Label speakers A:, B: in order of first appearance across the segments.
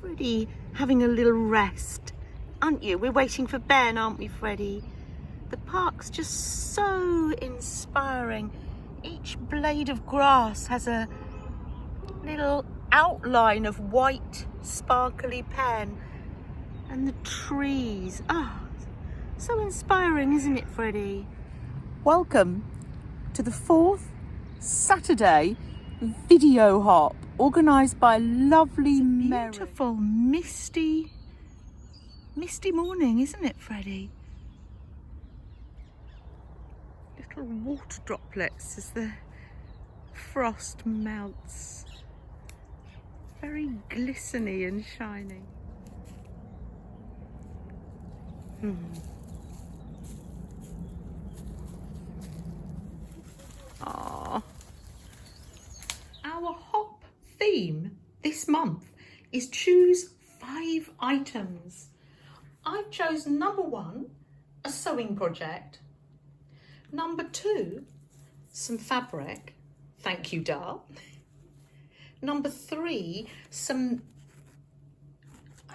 A: Freddie having a little rest, aren't you? We're waiting for Ben, aren't we, Freddie? The park's just so inspiring. Each blade of grass has a little outline of white sparkly pen, and the trees, so inspiring, isn't it, Freddie? Welcome to the 4th Saturday video hop organised by lovely Meri. Beautiful misty morning, isn't it, Freddie? Little water droplets as the frost melts. Very glistening and shining. Aww. Our hop theme this month is choose 5 items. I've chosen number 1, a sewing project. Number 2, some fabric. Thank you, Dar. Number 3, some,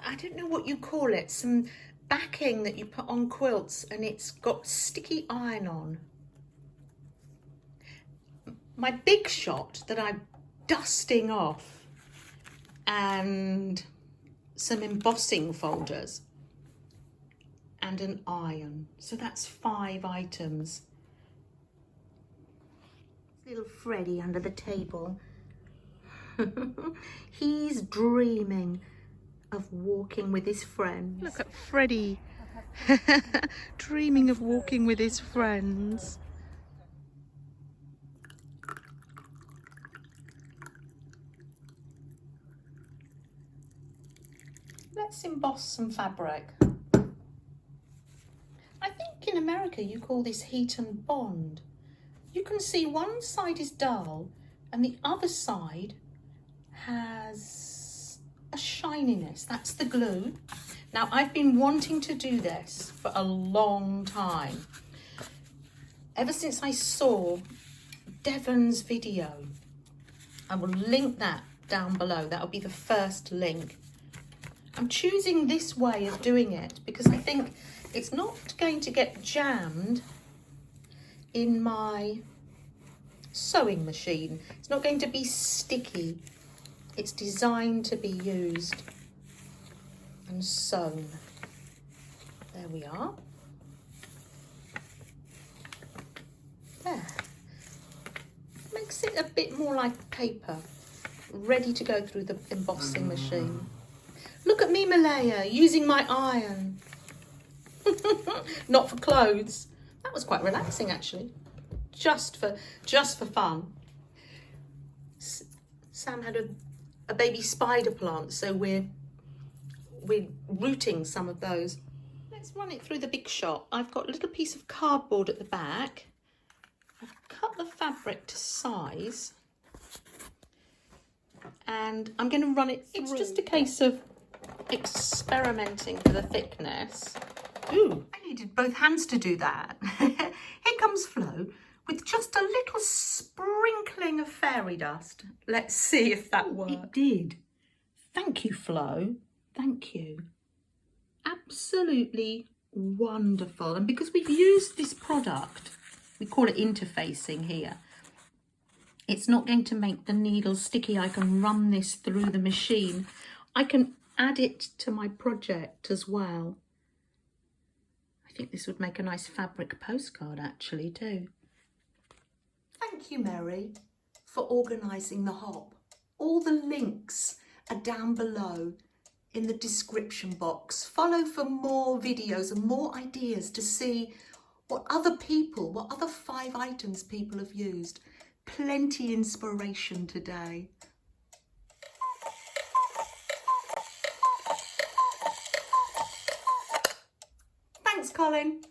A: I don't know what you call it, some backing that you put on quilts and it's got sticky iron on. My big shot that I'm dusting off, and some embossing folders and an iron. So that's 5 items. Little Freddie under the table. He's dreaming of walking with his friends. Look at Freddie dreaming of walking with his friends. Let's emboss some fabric. I think in America you call this heat and bond. You can see one side is dull and the other side has a shininess. That's the glue. Now, I've been wanting to do this for a long time. Ever since I saw Devon's video. I will link that down below. That'll be the first link. I'm choosing this way of doing it because I think it's not going to get jammed in my sewing machine. It's not going to be sticky. It's designed to be used and sewn. There we are. There. Makes it a bit more like paper, ready to go through the embossing machine. Look at me, Malaya, using my iron. Not for clothes. That was quite relaxing, actually. Just for fun. Sam had a baby spider plant, so we're rooting some of those. Let's run it through the big shot. I've got a little piece of cardboard at the back. I've cut the fabric to size, and I'm going to run it through. It's just a case of experimenting for the thickness. Ooh, I needed both hands to do that. Here comes Flo with just a little sprinkling of fairy dust. Let's see if that works. It did. Thank you, Flo. Thank you. Absolutely wonderful. And because we've used this product, we call it interfacing here, it's not going to make the needle sticky. I can run this through the machine. I can add it to my project as well. I think this would make a nice fabric postcard actually too. Thank you, Meri, for organising the hop. All the links are down below in the description box. Follow for more videos and more ideas to see what other 5 items people have used. Plenty inspiration today. Thanks, Colin.